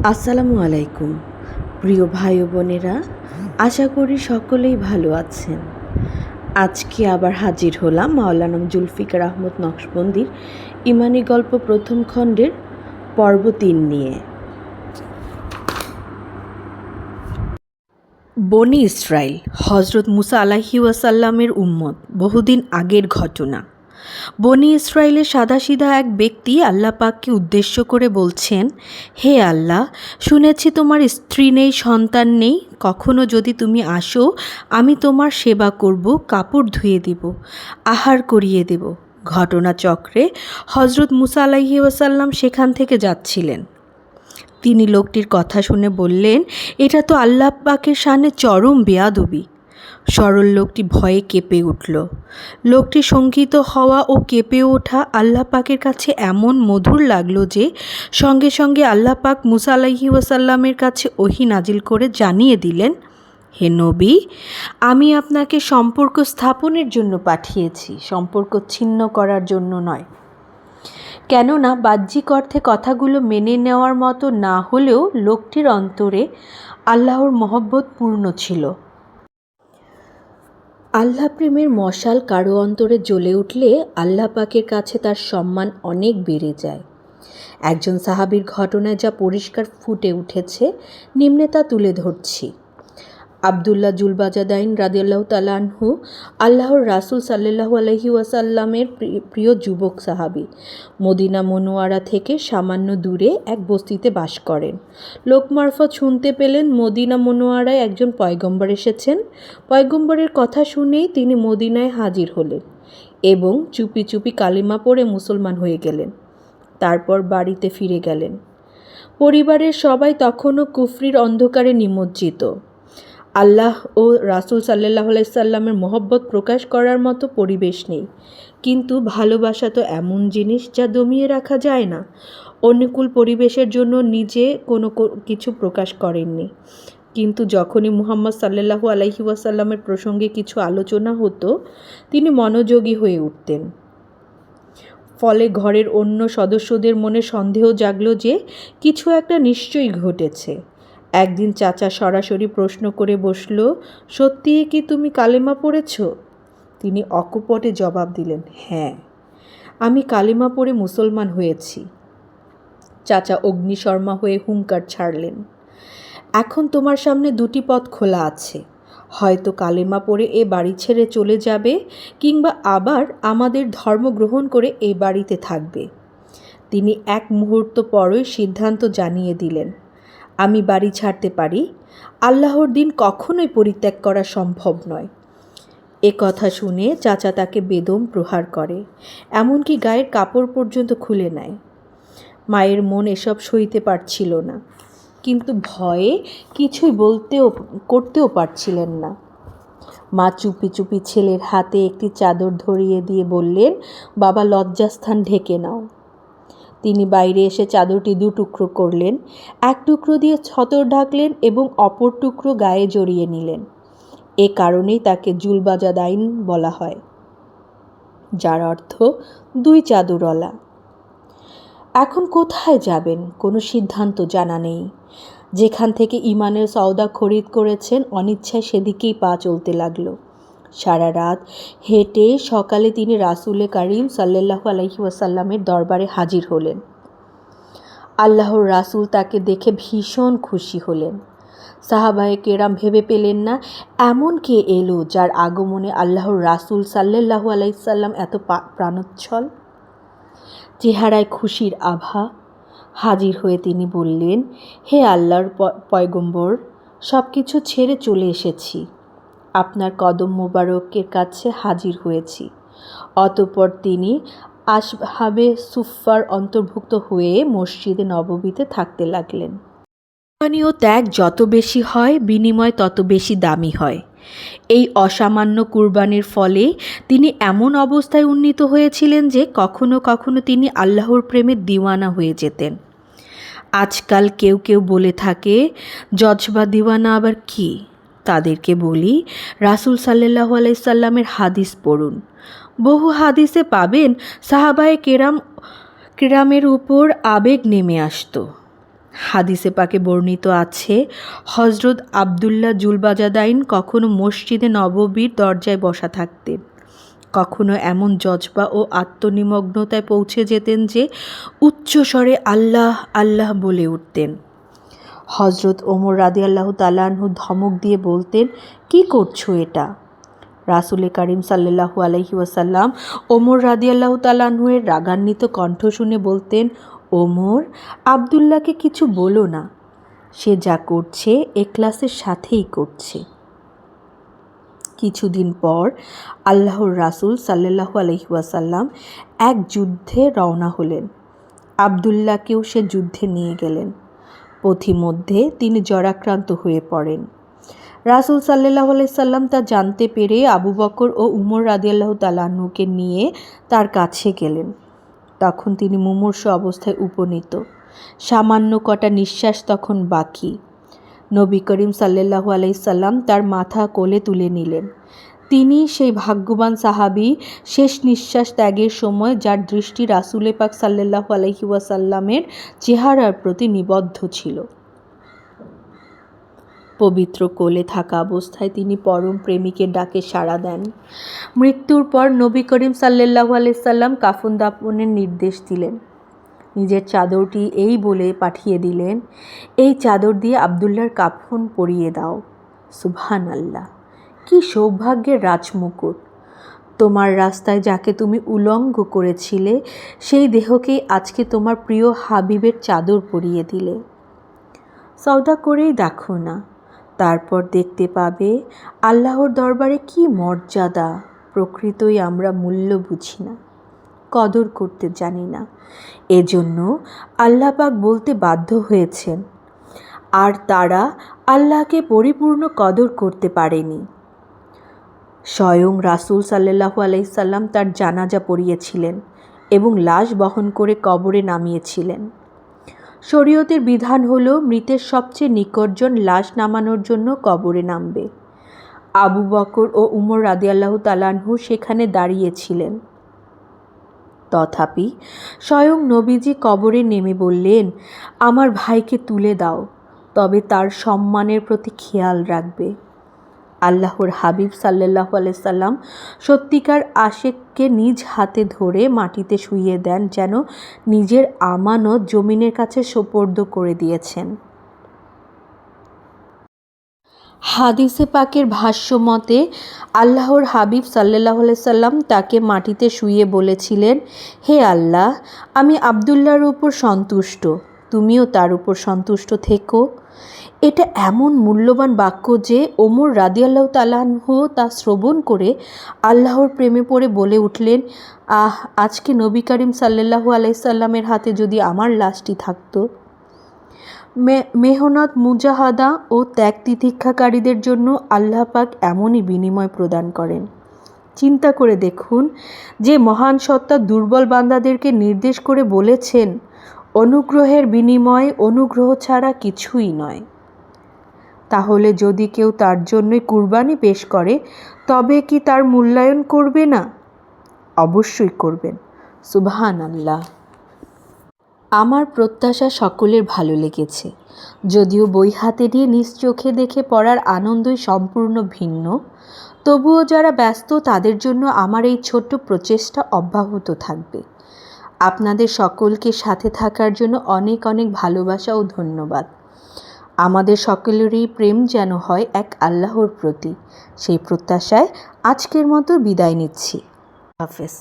আসসালামু আলাইকুম প্রিয় ভাই ও বোনেরা, আশা করি সকলেই ভালো আছেন। আজকে আবার হাজির হলাম মাওলানা জুলফিকার আহমদ নকশবন্দির ইমানি গল্প প্রথম খণ্ডের পর্ব ৩ নিয়ে। বনি ইসরাইল হজরত মুসা আলাইহি ওয়াসাল্লামের উম্মত। বহুদিন আগের ঘটনা। বনি ইসরায়েলের সাদাসিধা এক ব্যক্তি আল্লাহ পাককে উদ্দেশ্য করে বলছেন, হে আল্লাহ, শুনেছি তোমার স্ত্রী নেই, সন্তান নেই। কখনো যদি তুমি আসো, আমি তোমার সেবা করব, কাপড় ধুয়ে দেব, আহার করিয়ে দেব। ঘটনাচক্রে হজরত মুসা আলাইহি ওয়াসাল্লাম সেখান থেকে যাচ্ছিলেন। তিনি লোকটির কথা শুনে বললেন, এটা তো আল্লাহ পাকের শানে চরম বেয়াদবি। সরল লোকটি ভয়ে কেঁপে উঠল। লোকটি শঙ্কিত হওয়া ও কেঁপে ওঠা আল্লাহ পাকের কাছে এমন মধুর লাগলো যে সঙ্গে সঙ্গে আল্লাহ পাক মুসা আলাইহি ওয়াসাল্লামের কাছে ওহী নাজিল করে জানিয়ে দিলেন, হে নবী, আমি আপনাকে সম্পর্ক স্থাপনের জন্য পাঠিয়েছি, সম্পর্ক ছিন্ন করার জন্য নয়। কেননা বাহ্যিক অর্থে কথাগুলো মেনে নেওয়ার মতো না হলেও লোকটির অন্তরে আল্লাহর মহব্বত পূর্ণ ছিল। আল্লাহ প্রেমের মশাল কারো অন্তরে জ্বলে উঠলে আল্লাহ পাকের কাছে তার সম্মান অনেক বেড়ে যায়। একজন সাহাবীর ঘটনায় যা পরিষ্কার ফুটে উঠেছে, নিম্নে তা তুলে ধরছি। আবদুল্লাহ জুলবাজাদাইন রাদিয়াল্লাহু তাআলা আনহু আল্লাহর রাসূল সাল্লাল্লাহু আলাইহি ওয়াসাল্লামের প্রিয় যুবক সাহাবী। মদিনা মনোয়ারা থেকে সামান্য দূরে এক বস্তিতে বাস করেন। লোক মারফত শুনতে পেলেন মদিনা মনোয়ারায় একজন পয়গম্বর এসেছেন। পয়গম্বরের কথা শুনেই তিনি মদিনায় হাজির হলেন এবং চুপি চুপি কালিমা পড়ে মুসলমান হয়ে গেলেন। তারপর বাড়িতে ফিরে গেলেন। পরিবারের সবাই তখনও কুফরির অন্ধকারে নিমজ্জিত। আল্লাহ ও রাসূল সাল্লাল্লাহু আলাইহি সাল্লামের মহব্বত প্রকাশ করার মতো পরিবেশ নেই। কিন্তু ভালোবাসা তো এমন জিনিস যা দমিয়ে রাখা যায় না। অনুকূল পরিবেশের জন্য নিজে কোনো কিছু প্রকাশ করেননি, কিন্তু যখনই মুহাম্মদ সাল্লাল্লাহু আলাইহি ওয়াসাল্লামের প্রসঙ্গে কিছু আলোচনা হতো, তিনি মনোযোগী হয়ে উঠতেন। ফলে ঘরের অন্য সদস্যদের মনে সন্দেহ জাগলো যে কিছু একটা নিশ্চয়ই ঘটেছে। একদিন চাচা সরাসরি প্রশ্ন করে বসল, সত্যিই কি তুমি কালেমা পড়েছ? তিনি অকপটে জবাব দিলেন, হ্যাঁ, আমি কালেমা পড়ে মুসলমান হয়েছি। চাচা অগ্নিশর্মা হয়ে হুঙ্কার ছাড়লেন, এখন তোমার সামনে দুটি পথ খোলা আছে। হয়তো কালেমা পড়ে এ বাড়ি ছেড়ে চলে যাবে, কিংবা আবার আমাদের ধর্ম গ্রহণ করে এই বাড়িতে থাকবে। তিনি এক মুহূর্ত পরই সিদ্ধান্ত জানিয়ে দিলেন, আমি বাড়ি ছাড়তে পারি, আল্লাহর দিন কখনোই পরিত্যাগ করা সম্ভব নয়। এ কথা শুনে চাচা তাকে বেদম প্রহার করে, এমনকি গায়ের কাপড় পর্যন্ত খুলে নেয়। মায়ের মন এসব সইতে পারছিল না, কিন্তু ভয়ে কিছুই করতেও পারছিলেন না। মা চুপি চুপি ছেলের হাতে একটি চাদর ধরিয়ে দিয়ে বললেন, বাবা, লজ্জাস্থান ঢেকে নাও। তিনি বাইরে এসে চাদরটি দুটুকরো করলেন, এক টুকরো দিয়ে ছতর ঢাকলেন এবং অপর টুকরো গায়ে জড়িয়ে নিলেন। এ কারণেই তাকে জুলবাজাদাইন বলা হয়, যার অর্থ দুই চাদরওয়ালা। এখন কোথায় যাবেন কোনো সিদ্ধান্ত জানা নেই। যেখান থেকে ইমানের সওদা খরিদ করেছেন, অনিচ্ছায় সেদিকেই পা চলতে লাগলো। সারা রাত হেঁটে সকালে তিনি রাসূল কারীম সাল্লাল্লাহু আলাইহি ওয়াসাল্লামের দরবারে হাজির হলেন। আল্লাহর রাসূল তাকে দেখে ভীষণ খুশি হলেন। সাহাবায়ে কেরাম ভেবে পেলেন না এমন কে এলো যার আগমনে আল্লাহর রাসূল সাল্লাল্লাহু আলাইহি সাল্লাম এত প্রাণোচ্ছল। চেহারায় খুশির আভা। হাজির হয়ে তিনি বললেন, হে আল্লাহর পয়গম্বর, সব কিছু ছেড়ে চলে এসেছি, আপনার কদম মোবারকের কাছে হাজির হয়েছি। অতঃপর তিনি আসহাবে সুফফার অন্তর্ভুক্ত হয়ে মসজিদে নববীতে থাকতে লাগলেন। কোরবানি ও ত্যাগ যত বেশি হয়, বিনিময় তত বেশি দামি হয়। এই অসামান্য কুরবানির ফলে তিনি এমন অবস্থায় উন্নীত হয়েছিলেন যে কখনো কখনো তিনি আল্লাহর প্রেমে দিওয়ানা হয়ে যেতেন। আজকাল কেউ কেউ বলে থাকে, জজবা দিওয়ানা আবার কি? তাদেরকে বলি, রাসূল সাল্লাল্লাহু আলাইহি সাল্লামের হাদিস পড়ুন। বহু হাদিসে পাবেন সাহাবায়ে কেরামের উপর আবেগ নেমে আসতো। হাদিসে পাকে বর্ণিত আছে, হজরত আবদুল্লাহ জুলবাজাদাইন কখনো মসজিদে নববীর দরজায় বসা থাকতেন, কখনো এমন জজবা ও আত্মনিমগ্নতায় পৌঁছে যেতেন যে উচ্চস্বরে আল্লাহ আল্লাহ বলে উঠতেন। হজরত ওমর রাদিয়াল্লাহু তাআলা আনহু ধমক দিয়ে বলতেন, কি করছো এটা? রাসূল করিম সাল্লাল্লাহু আলাইহি ওয়াসাল্লাম ওমর রাদিয়াল্লাহু তাআলা আনহুর রাগান্বিত কণ্ঠ শুনে বলতেন, ওমর, আবদুল্লাহকে কিছু বলো না, সে যা করছে ইখলাসের সাথেই করছে। কিছুদিন পর আল্লাহর রাসূল সাল্লাল্লাহু আলাইহি ওয়াসাল্লাম এক যুদ্ধে রওনা হলেন। আবদুল্লাহকেও সে যুদ্ধে নিয়ে গেলেন। পথিমধ্যে তিনি জ্বরাক্রান্ত হয়ে পড়েন। রাসূল সাল্লাল্লাহু আলাইহি সাল্লাম তা জানতে পেরে আবু বকর ও উমর রাদিয়াল্লাহু তাআলা আনহুকে নিয়ে তার কাছে গেলেন। তখন তিনি মুমূর্ষু অবস্থায় উপনীত, সামান্য কটা নিঃশ্বাস তখন বাকি। নবী করিম সাল্লাল্লাহু আলাইহি সাল্লাম তার মাথা কোলে তুলে নিলেন। তিনি সেই ভাগ্যবান সাহাবী, শেষ নিঃশ্বাস ত্যাগের সময় যার দৃষ্টি রাসূল পাক সাল্লাল্লাহু আলাইহি ওয়াসাল্লামের চেহারার প্রতি নিবদ্ধ ছিল। পবিত্র কোলে থাকা অবস্থায় তিনি পরম প্রেমিকের ডাকে সাড়া দেন। মৃত্যুর পর নবী করিম সাল্লাল্লাহু আলাইহি সাল্লাম কাফন দাফনের নির্দেশ দিলেন। নিজের চাদরটি এই বলে পাঠিয়ে দিলেন, এই চাদর দিয়ে আবদুল্লাহর কাফন পরিয়ে দাও। সুবহানাল্লাহ, কি সৌভাগ্যের রাজমুকুট! তোমার রাস্তায় যাকে তুমি উলঙ্গ করেছিলে সেই দেহকেই আজকে তোমার প্রিয় হাবিবের চাদর পরিয়ে দিলে। সওদা করেই দেখো না, তারপর দেখতে পাবে আল্লাহর দরবারে কি মর্যাদা। প্রকৃতই আমরা মূল্য বুঝি না, কদর করতে জানি না। এজন্য আল্লাহ পাক বলতে বাধ্য হয়েছেন, আর তারা আল্লাহকে পরিপূর্ণ কদর করতে পারেনি। স্বয়ং রাসূল সাল্লাল্লাহু আলাইহি সাল্লাম তার জানাজা পড়িয়েছিলেন এবং লাশ বহন করে কবরে নামিয়েছিলেন। শরীয়তের বিধান হলো মৃতের সবচেয়ে নিকটজন লাশ নামানোর জন্য কবরে নামবে। আবু বকর ও উমর রাদিয়াল্লাহু তাআলা আনহু সেখানে দাঁড়িয়েছিলেন। তথাপি স্বয়ং নবীজি কবরে নেমে বললেন, আমার ভাইকে তুলে দাও, তবে তার সম্মানের প্রতি খেয়াল রাখবে। আল্লাহর হাবিব সাল্লাল্লাহু আলাইহি সাল্লাম সত্যিকার আশেককে নিজ হাতে ধরে মাটিতে শুইয়ে দেন, যেন নিজের আমানত জমিনের কাছে সোপর্দ করে দিয়েছেন। হাদিসে পাকের ভাষ্য মতে আল্লাহর হাবিব সাল্লাল্লাহু আলাইহি সাল্লাম তাকে মাটিতে শুইয়ে বলেছিলেন, হে আল্লাহ, আমি আবদুল্লাহর উপর সন্তুষ্ট, তুমিও তার উপর সন্তুষ্ট থেকো। এটা এমন মূল্যবান বাক্য যে ওমর রাদিয়াল্লাহু তাআলা আনহু তা শ্রবণ করে আল্লাহর প্রেমে পড়ে বলে উঠলেন, আজকে নবী করিম সাল্লাল্লাহু আলাইহি সাল্লামের হাতে যদি আমার লাশটি থাকতো। মেহনত, মুজাহাদা ও ত্যাগ তিতিক্ষাকারীদের জন্য আল্লাহ পাক এমনই বিনিময় প্রদান করেন। চিন্তা করে দেখুন, যে মহান সত্তা দুর্বল বান্দাদেরকে নির্দেশ করে বলেছেন, অনুগ্রহের বিনিময়ে অনুগ্রহ ছাড়া কিছুই নয়। তাহলে যদি কেউ তার জন্যই কুরবানি পেশ করে, তবে কি তার মূল্যায়ন করবে না? অবশ্যই করবেন। সুবহানাল্লাহ। আমার প্রত্যাশা সকলের ভালো লেগেছে। যদিও বই হাতে নিয়ে নিজ চোখে দেখে পড়ার আনন্দই সম্পূর্ণ ভিন্ন, তবুও যারা ব্যস্ত তাদের জন্য আমার এই ছোট্ট প্রচেষ্টা অব্যাহত থাকবে। আপনাদের সকলকে সাথে থাকার জন্য অনেক অনেক ভালোবাসা ও ধন্যবাদ। আমাদের সকলেরই প্রেম যেন হয় এক আল্লাহর প্রতি, সেই প্রত্যাশায় আজকের মতো বিদায় নিচ্ছি। হাফেজ।